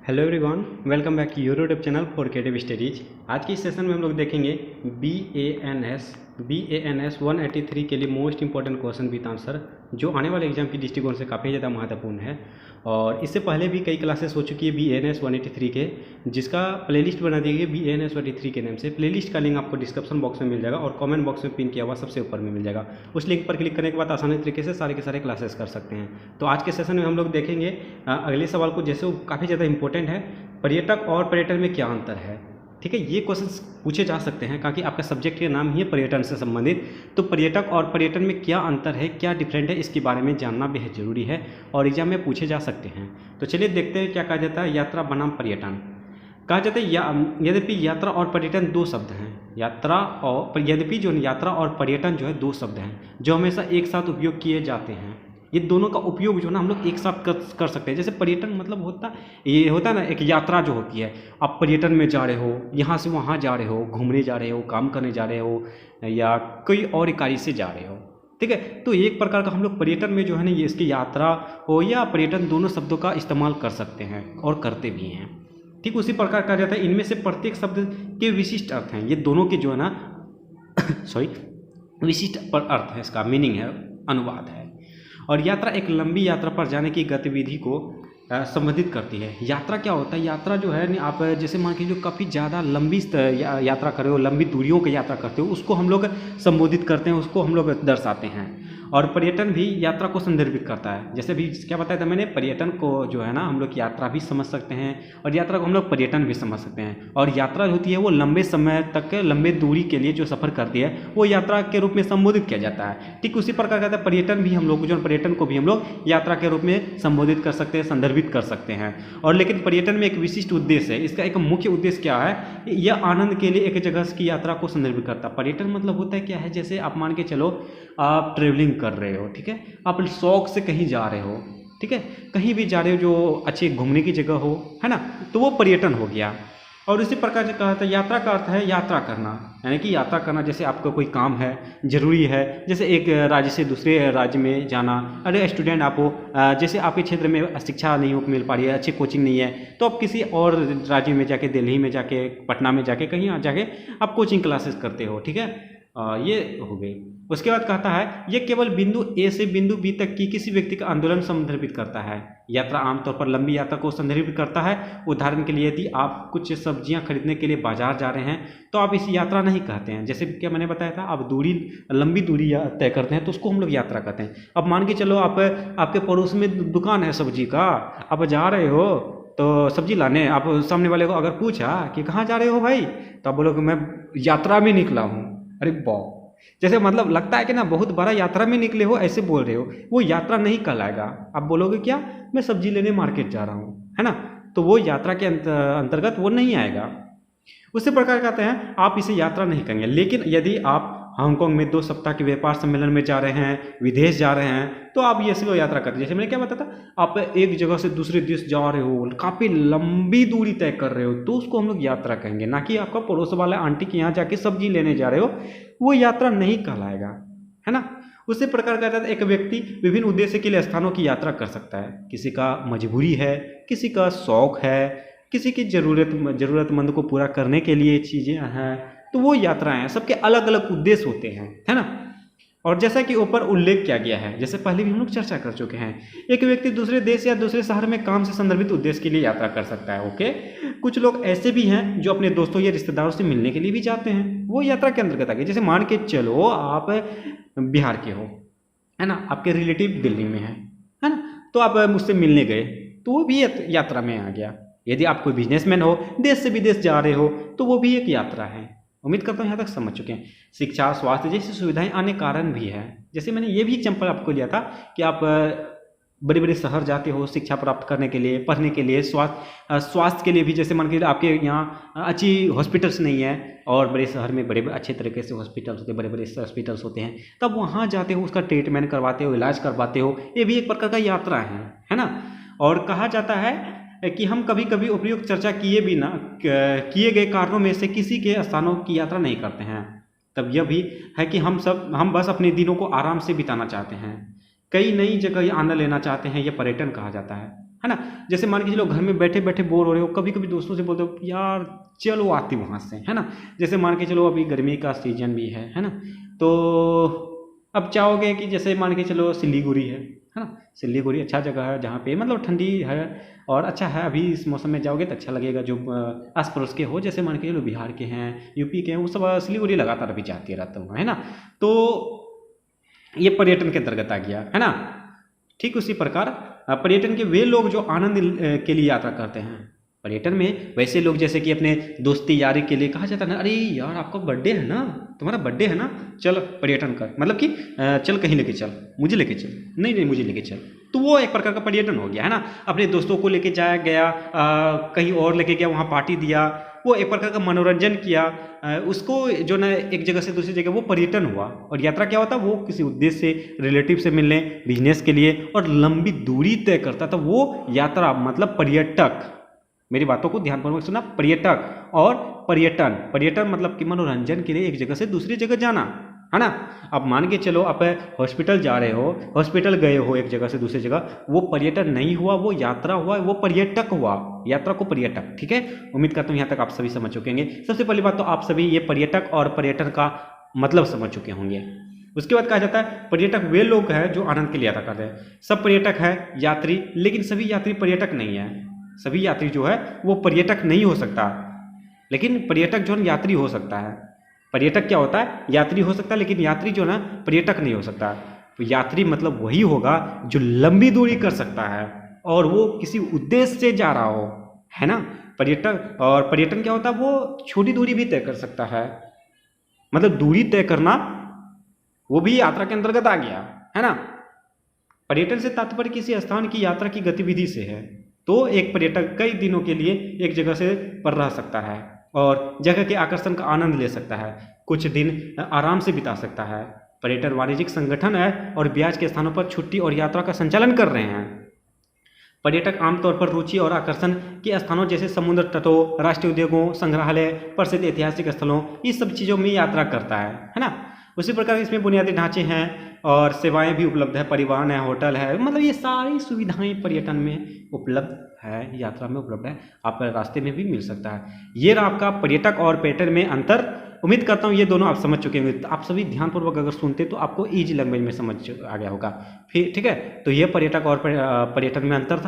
Hello everyone, welcome back to your YouTube channel for creative studies. आज की session में हम लोग देखेंगे बी ए एन एस 183 के लिए most important question with answer, जो आने वाले एग्जाम की दृष्टिकोण से काफ़ी ज़्यादा महत्वपूर्ण है। और इससे पहले भी कई क्लासेस हो चुकी है बी ए एन एस 183 के, जिसका प्लेलिस्ट बना दी गई बी ए एन एस 183 के नाम से। प्लेलिस्ट का लिंक आपको डिस्क्रिप्शन बॉक्स में मिल जाएगा और कमेंट बॉक्स में पिन किया हुआ सबसे ऊपर में मिल जाएगा। उस लिंक पर क्लिक करने के बाद आसानी तरीके से सारे के सारे क्लासेस कर सकते हैं। तो आज के सेशन में हम लोग देखेंगे अगले सवाल को, जैसे वो काफ़ी ज़्यादा इंपॉर्टेंट है, पर्यटक और पर्यटन में क्या अंतर है। ठीक है, ये क्वेश्चन पूछे जा सकते हैं क्योंकि आपका सब्जेक्ट का नाम ही है पर्यटन से संबंधित। तो पर्यटक और पर्यटन में क्या अंतर है, क्या डिफरेंट है, इसके बारे में जानना बेहद जरूरी है और एग्जाम में पूछे जा सकते हैं। तो चलिए देखते हैं क्या कहा जाता है। यात्रा बनाम पर्यटन कहा जाता है। यद्यपि यात्रा और पर्यटन दो शब्द हैं, यद्यपि जो यात्रा और पर्यटन जो है दो शब्द हैं जो हमेशा एक साथ उपयोग किए जाते हैं। ये दोनों का उपयोग जो ना हम लोग एक साथ कर सकते हैं। जैसे पर्यटन मतलब होता है ना, एक यात्रा जो होती है, आप पर्यटन में जा रहे हो, यहाँ से वहाँ जा रहे हो, घूमने जा रहे हो, काम करने जा रहे हो, या कोई और इकाई से जा रहे हो। ठीक है, तो एक प्रकार का हम लोग पर्यटन में जो है ना, ये इसकी यात्रा हो या पर्यटन, दोनों शब्दों का इस्तेमाल कर सकते हैं और करते भी हैं। ठीक उसी प्रकार कहा जाता है, इनमें से प्रत्येक शब्द के विशिष्ट अर्थ हैं। ये दोनों के जो है ना विशिष्ट अर्थ है, इसका मीनिंग है, अनुवाद है। और यात्रा एक लंबी यात्रा पर जाने की गतिविधि को संबोधित करती है। यात्रा क्या होता है? यात्रा जो है, आप जैसे मान लीजिए काफ़ी ज़्यादा लंबी यात्रा कर रहे हो, लंबी दूरियों की यात्रा करते हो, उसको हम लोग संबोधित करते हैं, उसको हम लोग दर्शाते हैं। और पर्यटन भी यात्रा को संदर्भित करता है। जैसे भी क्या बताया था मैंने, पर्यटन को जो है ना हम लोग यात्रा भी समझ सकते हैं और यात्रा को हम लोग पर्यटन भी समझ सकते हैं। और यात्रा होती है वो लंबे समय तक, लंबे दूरी के लिए जो सफ़र करती है, वो यात्रा के रूप में संबोधित किया जाता है। ठीक उसी प्रकार का पर्यटन भी हम लोग, जो पर्यटन को भी हम लोग यात्रा के रूप में संबोधित कर सकते हैं, संदर्भित कर सकते हैं। और लेकिन पर्यटन में एक विशिष्ट उद्देश्य है। इसका एक मुख्य उद्देश्य क्या है? यह आनंद के लिए एक जगह की यात्रा को संदर्भित करता है। पर्यटन मतलब होता है क्या है, जैसे आप मान के चलो आप ट्रेवलिंग कर रहे हो, ठीक है, आप शौक से कहीं जा रहे हो, ठीक है, कहीं भी जा रहे हो जो अच्छी घूमने की जगह हो, है ना, तो वो पर्यटन हो गया। और इसी प्रकार से कहा था यात्रा का अर्थ है यात्रा करना, यानी कि यात्रा करना जैसे आपका कोई काम है, जरूरी है, जैसे एक राज्य से दूसरे राज्य में जाना। अरे स्टूडेंट आप हो, जैसे आपके क्षेत्र में शिक्षा नहीं हो मिल पा रही है, अच्छी कोचिंग नहीं है, तो आप किसी और राज्य में जाके, दिल्ली में जाके, पटना में जाके, कहीं जाके आप कोचिंग क्लासेस करते हो। ठीक है, ये हो गई। उसके बाद कहता है ये केवल बिंदु ए से बिंदु बी तक की किसी व्यक्ति का आंदोलन संदर्भित करता है। यात्रा आमतौर पर लंबी यात्रा को संदर्भित करता है। उदाहरण के लिए यदि आप कुछ सब्जियां खरीदने के लिए बाजार जा रहे हैं तो आप इसे यात्रा नहीं कहते हैं। जैसे क्या मैंने बताया था, आप लंबी दूरी तय करते हैं तो उसको हम लोग यात्रा कहते हैं। अब मान के चलो आपके पड़ोस में दुकान है सब्जी का, आप जा रहे हो तो सब्जी लाने, आप सामने वाले को अगर पूछा कि कहाँ जा रहे हो भाई, तो आप बोलोगे मैं यात्रा में निकला हूँ। अरे वाह, जैसे मतलब लगता है कि ना बहुत बड़ा यात्रा में निकले हो, ऐसे बोल रहे हो, वो यात्रा नहीं कहलाएगा। आप बोलोगे क्या, मैं सब्जी लेने मार्केट जा रहा हूँ, है ना, तो वो यात्रा के अंतर्गत वो नहीं आएगा। उसी प्रकार कहते हैं आप इसे यात्रा नहीं कहेंगे। लेकिन यदि आप हांगकांग में 2 सप्ताह के व्यापार सम्मेलन में जा रहे हैं, विदेश जा रहे हैं, तो आप ये सिर्फ यात्रा करते हैं। जैसे मैंने क्या बताया था, आप एक जगह से दूसरे देश जा रहे हो, काफ़ी लंबी दूरी तय कर रहे हो, तो उसको हम लोग यात्रा कहेंगे। ना कि आपका पड़ोस वाला आंटी के यहाँ जाके सब्जी लेने जा रहे हो, वो यात्रा नहीं कहलाएगा, है ना। उसी प्रकार का एक व्यक्ति विभिन्न उद्देश्य के लिए स्थानों की यात्रा कर सकता है। किसी का मजबूरी है, किसी का शौक है, किसी की जरूरतमंद को पूरा करने के लिए चीज़ें हैं, तो वो यात्राएं हैं। सबके अलग अलग उद्देश्य होते हैं, है ना। और जैसा कि ऊपर उल्लेख किया गया है, जैसे पहले भी हम लोग चर्चा कर चुके हैं, एक व्यक्ति दूसरे देश या दूसरे शहर में काम से संदर्भित उद्देश्य के लिए यात्रा कर सकता है। ओके, कुछ लोग ऐसे भी हैं जो अपने दोस्तों या रिश्तेदारों से मिलने के लिए भी जाते हैं, वो यात्रा के अंतर्गत आ गए। जैसे मान के चलो आप बिहार के हो, है ना, आपके रिलेटिव दिल्ली में है ना, तो आप मुझसे मिलने गए, तो वो भी यात्रा में आ गया। यदि आप कोई बिजनेसमैन हो, देश से विदेश जा रहे हो, तो वो भी एक यात्रा है। उम्मीद करता हूँ यहाँ तक समझ चुके हैं। शिक्षा, स्वास्थ्य जैसी सुविधाएं आने कारण भी है। जैसे मैंने ये भी एग्जाम्पल आपको लिया था कि आप बड़े बड़े शहर जाते हो शिक्षा प्राप्त करने के लिए, पढ़ने के लिए, स्वास्थ्य के लिए भी। जैसे मान के आपके यहाँ अच्छी हॉस्पिटल्स नहीं है और बड़े शहर में बड़े अच्छे तरीके से हॉस्पिटल्स होते हैं, बड़े बड़े हॉस्पिटल्स होते हैं, तब वहाँ जाते हो, उसका ट्रीटमेंट करवाते हो, इलाज करवाते हो, ये भी एक प्रकार का यात्रा है ना। और कहा जाता है कि हम कभी कभी उपयुक्त चर्चा किए गए कारणों में से किसी के स्थानों की यात्रा नहीं करते हैं। तब यह भी है कि हम बस अपने दिनों को आराम से बिताना चाहते हैं, कई नई जगह आनंद लेना चाहते हैं, यह पर्यटन कहा जाता है। है ना। जैसे मान के चलो घर में बैठे बैठे बोर हो रहे हो, कभी कभी दोस्तों से बोलते हो यार चलो आते वहाँ से, है ना। जैसे मान के चलो अभी गर्मी का सीजन भी है ना, तो अब चाहोगे कि जैसे मान के चलो सिलीगुड़ी है ना। सिलीगुड़ी अच्छा जगह है जहाँ पे मतलब ठंडी है और अच्छा है। अभी इस मौसम में जाओगे तो अच्छा लगेगा। जो आस पड़ोस के हो, जैसे मान के चलो बिहार के हैं, यूपी के हैं, वो सब सिलीगुड़ी लगातार अभी जाते रहता हूँ, है ना। तो ये पर्यटन के अंतर्गत आ गया, है ना। ठीक उसी प्रकार पर्यटन के वे लोग जो आनंद के लिए यात्रा करते हैं। पर्यटन में वैसे लोग जैसे कि अपने दोस्ती यारी के लिए कहा जाता है ना, अरे यार आपका बर्थडे है ना, तुम्हारा बर्थडे है ना, चल पर्यटन कर, मतलब कि चल कहीं लेके चल, मुझे लेके चल, नहीं नहीं मुझे लेके चल। तो वो एक प्रकार का पर्यटन हो गया, है ना। अपने दोस्तों को लेके जाया गया, कहीं और लेके गया, वहाँ पार्टी दिया, वो एक प्रकार का मनोरंजन किया। उसको जो ना एक जगह से दूसरी जगह वो पर्यटन हुआ। और यात्रा क्या होता है, वो किसी उद्देश्य से, रिलेटिव से मिलने, बिजनेस के लिए और लंबी दूरी तय करता था। वो यात्रा मतलब पर्यटक, मेरी बातों को ध्यानपूर्वक सुना, पर्यटक और पर्यटन। पर्यटन मतलब कि मनोरंजन के लिए एक जगह से दूसरी जगह जाना, है ना। अब मान के चलो आप हॉस्पिटल जा रहे हो, हॉस्पिटल गए हो एक जगह से दूसरी जगह, वो पर्यटन नहीं हुआ, वो यात्रा हुआ, वो पर्यटक हुआ। यात्रा को पर्यटक, ठीक है। उम्मीद करता हूँ यहाँ तक आप सभी समझ चुके होंगे। सबसे पहली बात तो आप सभी ये पर्यटक और पर्यटन का मतलब समझ चुके होंगे। उसके बाद कहा जाता है पर्यटक वे लोग हैं जो आनंद के लिए यात्रा करते हैं। सब पर्यटक है यात्री, लेकिन सभी यात्री पर्यटक नहीं है। सभी यात्री जो है वो पर्यटक नहीं हो सकता, लेकिन पर्यटक जो है यात्री हो सकता है। पर्यटक क्या होता है, यात्री हो सकता है, लेकिन यात्री जो ना पर्यटक नहीं हो सकता। तो यात्री मतलब वही होगा जो लंबी दूरी कर सकता है और वो किसी उद्देश्य से जा रहा हो, है ना। पर्यटक और पर्यटन क्या होता है, वो छोटी दूरी भी तय कर सकता है, मतलब दूरी तय करना वो भी यात्रा के अंतर्गत आ गया, है ना। पर्यटन से तात्पर्य किसी स्थान की यात्रा की गतिविधि से है। तो एक पर्यटक कई दिनों के लिए एक जगह से पर रह सकता है और जगह के आकर्षण का आनंद ले सकता है, कुछ दिन आराम से बिता सकता है। पर्यटन वाणिज्यिक संगठन है और ब्याज के स्थानों पर छुट्टी और यात्रा का संचालन कर रहे हैं। पर्यटक आमतौर पर रुचि और आकर्षण के स्थानों जैसे समुद्र तटों, राष्ट्रीय उद्यानों, संग्रहालय, प्रसिद्ध ऐतिहासिक स्थलों, इस सब चीज़ों में यात्रा करता है ना। उसी प्रकार इसमें बुनियादी ढांचे हैं और सेवाएं भी उपलब्ध है, परिवहन है, होटल है, मतलब ये सारी सुविधाएं पर्यटन में उपलब्ध है, यात्रा में उपलब्ध है। आपका रास्ते में भी मिल सकता है। ये रहा आपका पर्यटक और पर्यटन में अंतर। उम्मीद करता हूँ ये दोनों आप समझ चुके होंगे। आप सभी ध्यानपूर्वक अगर सुनते तो आपको ईजी लैंग्वेज में समझ आ गया होगा। फिर ठीक है, तो ये पर्यटक और पर्यटन में अंतर था।